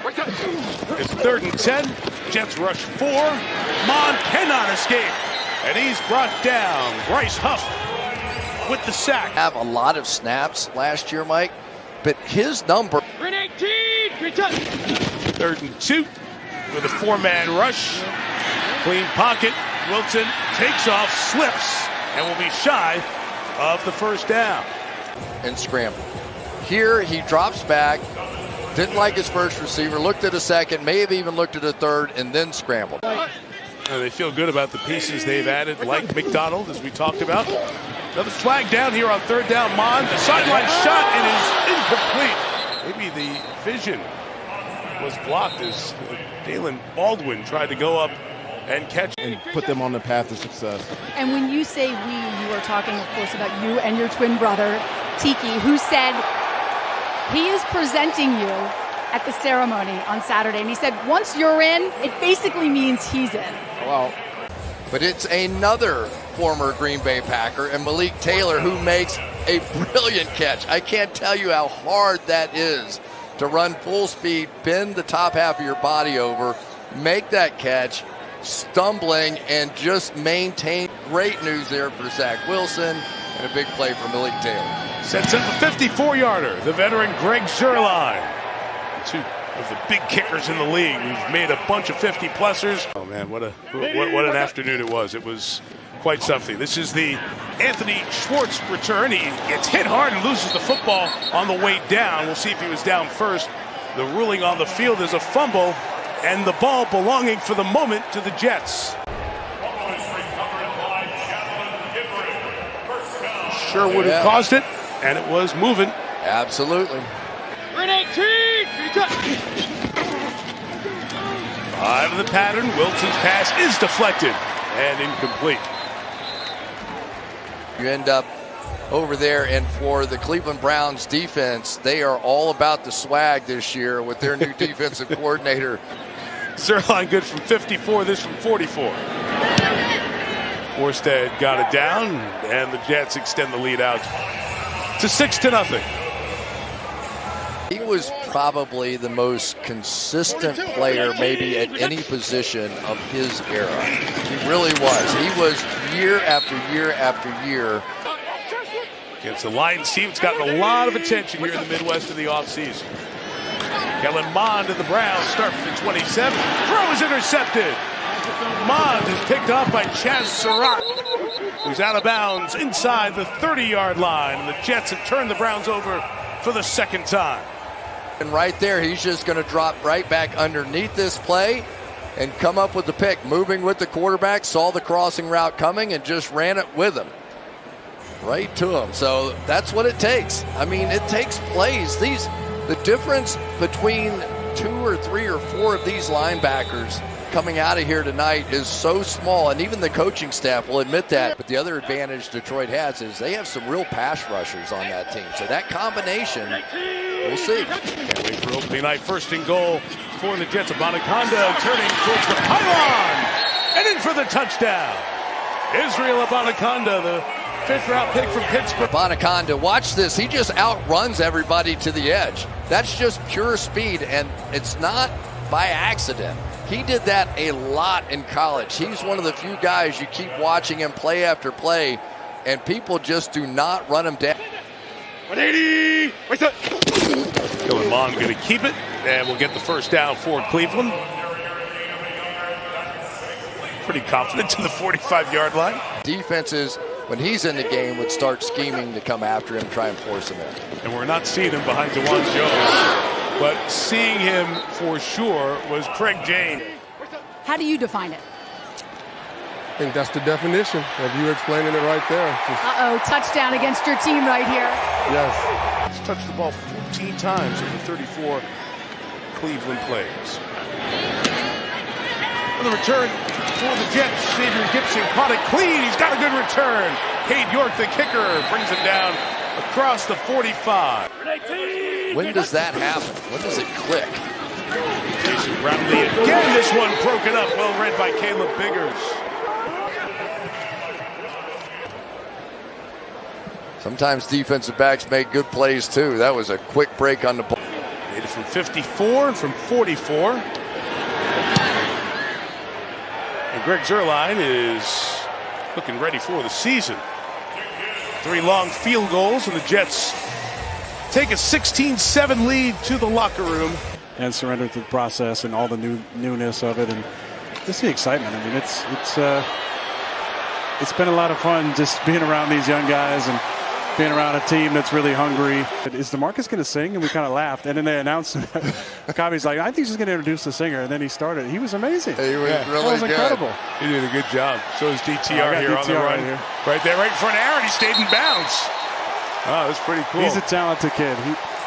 It's 3rd and 10. Jets rush 4. Mond cannot escape. And he's brought down. Bryce Huff with the sack. Have a lot of snaps last year, Mike, but his number. 3rd and 2 with a 4-man rush. Clean pocket. Wilson takes off, slips, and will be shy of the first down. And scramble. Here he drops back, didn't like his first receiver, looked at a second, may have even looked at a third, and then scrambled. They feel good about the pieces they've added, like McDonald, as we talked about. Another flag down here on 3rd down. Mond, the sideline shot, it is incomplete. Maybe the vision was blocked as Dalen Baldwin tried to go up and catch and put them on the path to success. And when you say we, you are talking, of course, about you and your twin brother, Tiki, who said he is presenting you at the ceremony on Saturday. And he said, once you're in, it basically means he's in. Wow. But it's another former Green Bay Packer, and Malik Taylor, who makes a brilliant catch. I can't tell you how hard that is to run full speed, bend the top half of your body over, make that catch, stumbling, and just maintain. Great news there for Zach Wilson, and a big play for Malik Taylor. Sets up a 54-yarder. The veteran Greg Zuerlein, two of the big kickers in the league, who's made a bunch of 50-plussers. Oh man, what an afternoon it was. It was quite something. This is the Anthony Schwartz return. He gets hit hard and loses the football on the way down. We'll see if he was down first. The ruling on the field is a fumble, and the ball belonging for the moment to the Jets. Sherwood had caused it, and it was moving. Absolutely. 5 of the pattern. Wilson's pass is deflected and incomplete. You end up over there, and for the Cleveland Browns defense, they are all about the swag this year with their new defensive coordinator. Zuerlein good from 54, this from 44. Orsted got it down, and the Jets extend the lead out to 6-0. He was probably the most consistent player maybe at any position of his era. He really was. He was year after year after year. Against the Lions team, it's gotten a lot of attention here in the Midwest in the offseason. Kellen Mond and the Browns start from the 27. Throw is intercepted. Mond is picked off by Chaz Surratt, who's out of bounds inside the 30-yard line. And the Jets have turned the Browns over for the second time. And right there, he's just going to drop right back underneath this play and come up with the pick. Moving with the quarterback, saw the crossing route coming and just ran it with him. Right to him. So that's what it takes. I mean, it takes plays. The difference between 2 or 3 or 4 of these linebackers coming out of here tonight is so small, and even the coaching staff will admit that. But the other advantage Detroit has is they have some real pass rushers on that team. So that combination, we'll see. Can't wait for opening night. 1st and goal for the Jets. Abanikanda turning towards the pylon and in for the touchdown. Israel Abanikanda, the 5th-round pick from Pittsburgh. Abanikanda, watch this. He just outruns everybody to the edge. That's just pure speed, and it's not by accident. He did that a lot in college. He's one of the few guys you keep watching him play after play, and people just do not run him down. 180. Kellen Mond going to keep it, and we'll get the first down for Cleveland. Pretty confident to the 45-yard line. Defenses, when he's in the game, would start scheming to come after him, try and force him in. And we're not seeing him behind Dewan Jones. But seeing him for sure was Craig Jane. How do you define it? I think that's the definition of you explaining it right there. Uh-oh, touchdown against your team right here. Yes. He's touched the ball 14 times in the 34 Cleveland plays. On the return for the Jets, Xavier Gipson caught it clean. He's got a good return. Cade York, the kicker, brings him down across the 45. When does that happen? When does it click? Jason Brownlee again. This one broken up. Well read by Caleb Biggers. Sometimes defensive backs make good plays too. That was a quick break on the ball. Made it from 54 and from 44. And Greg Zuerlein is looking ready for the season. 3 long field goals, and the Jets take a 16-7 lead to the locker room. And surrender to the process and all the newness of it, and just the excitement. I mean, it's been a lot of fun just being around these young guys and being around a team that's really hungry. Is DeMarcus going to sing? And we kind of laughed. And then they announced Cobby's like, I think he's going to introduce the singer. And then he started. He was amazing. He was really that was good. incredible. He did a good job. So is DTR here DTR on the run. right here. Right there, right in front of Aaron. He stayed in bounds. Oh, that's pretty cool. He's a talented kid.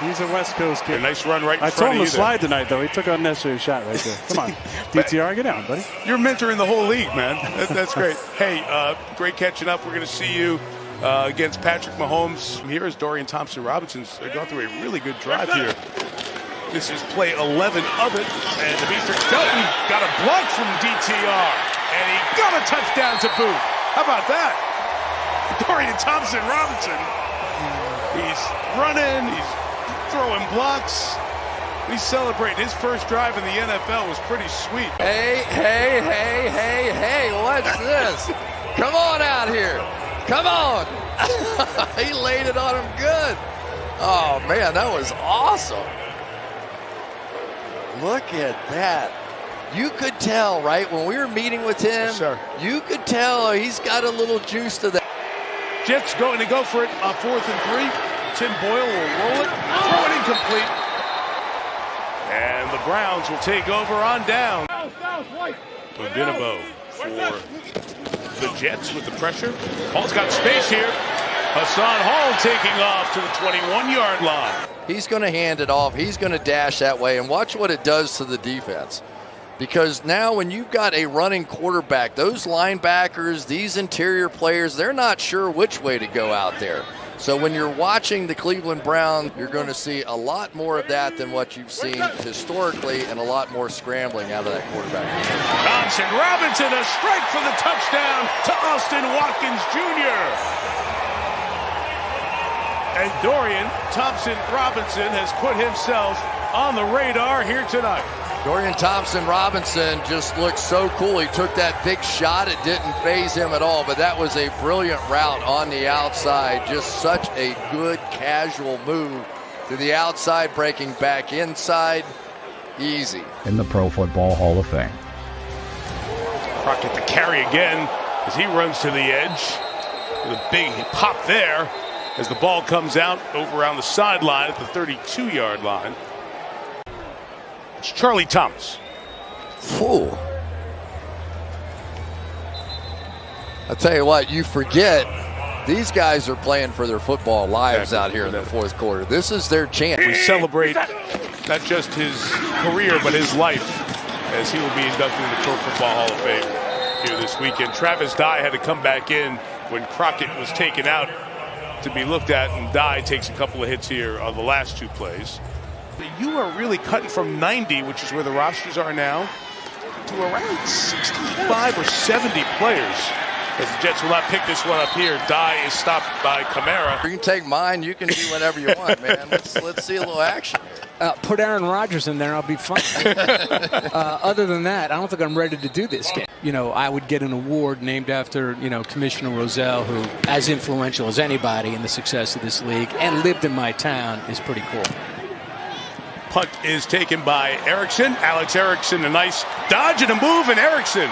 He's a West Coast kid. A nice run right in I front told him of to you slide tonight, though. He took an unnecessary shot right there. Come on, DTR, get down, buddy. You're mentoring the whole league, man. That's great. Hey, great catching up. We're going to see you against Patrick Mahomes. Here is Dorian Thompson-Robinson's gone through a really good drive here. This is play 11 of it. And Demetric Felton got a block from DTR. And he got a touchdown to boot. How about that? Dorian Thompson-Robinson. He's running. He's throwing blocks. He's celebrating. His first drive in the NFL was pretty sweet. Hey, what's this? Come on out here. Come on. He laid it on him good. Oh, man, that was awesome. Look at that. You could tell, right, when we were meeting with him, Yes, sir. you could tell he's got a little juice to that. Jets going to go for it on 4th and 3. Tim Boyle will roll it, throw it incomplete. And the Browns will take over on down. Odinabo for the Jets with the pressure. Hall's got space here. Hassan Hall taking off to the 21-yard line. He's going to hand it off. He's going to dash that way. And watch what it does to the defense. Because now when you've got a running quarterback, those linebackers, these interior players, they're not sure which way to go out there. So when you're watching the Cleveland Browns, you're going to see a lot more of that than what you've seen historically, and a lot more scrambling out of that quarterback. Thompson-Robinson, a strike for the touchdown to Austin Watkins Jr. And Dorian Thompson-Robinson has put himself on the radar here tonight. Dorian Thompson-Robinson just looked so cool. He took that big shot. It didn't faze him at all, but that was a brilliant route on the outside. Just such a good casual move to the outside, breaking back inside. Easy. In the Pro Football Hall of Fame. Crockett to carry again as he runs to the edge with a big pop there as the ball comes out over around the sideline at the 32-yard line. It's Charlie Thomas. Ooh. I'll tell you what, you forget these guys are playing for their football lives out here in the fourth quarter. This is their chance. We celebrate not just his career, but his life as he will be inducted in the Pro Football Hall of Fame here this weekend. Travis Dye had to come back in when Crockett was taken out to be looked at, and Dye takes a couple of hits here on the last 2 plays. You are really cutting from 90, which is where the rosters are now, to around 65 or 70 players. As the Jets will not pick this one up here. Dye is stopped by Kamara. You can take mine. You can do whatever you want, man. Let's see a little action here. Put Aaron Rodgers in there, I'll be fine. Other than that, I don't think I'm ready to do this game. You know, I would get an award named after, Commissioner Rozelle, who, as influential as anybody in the success of this league and lived in my town, is pretty cool. Punt is taken by Erickson. Alex Erickson, a nice dodge and a move, and Erickson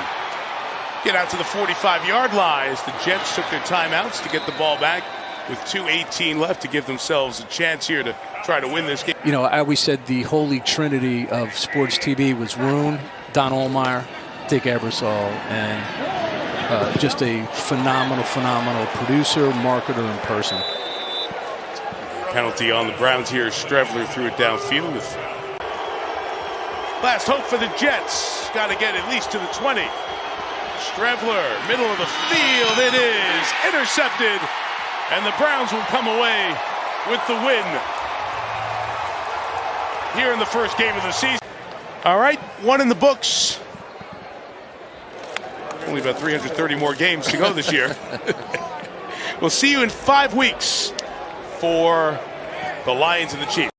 get out to the 45-yard line as the Jets took their timeouts to get the ball back with 2:18 left to give themselves a chance here to try to win this game. You know, I always said the holy trinity of sports TV was Roon, Don Ohlmeyer, Dick Ebersol, and just a phenomenal producer, marketer, and person. Penalty on the Browns here. Strevler threw it downfield. With last hope for the Jets. Got to get at least to the 20. Strevler, middle of the field. It is intercepted. And the Browns will come away with the win here in the first game of the season. All right, 1 in the books. Only about 330 more games to go this year. We'll see you in 5 weeks for the Lions and the Chiefs.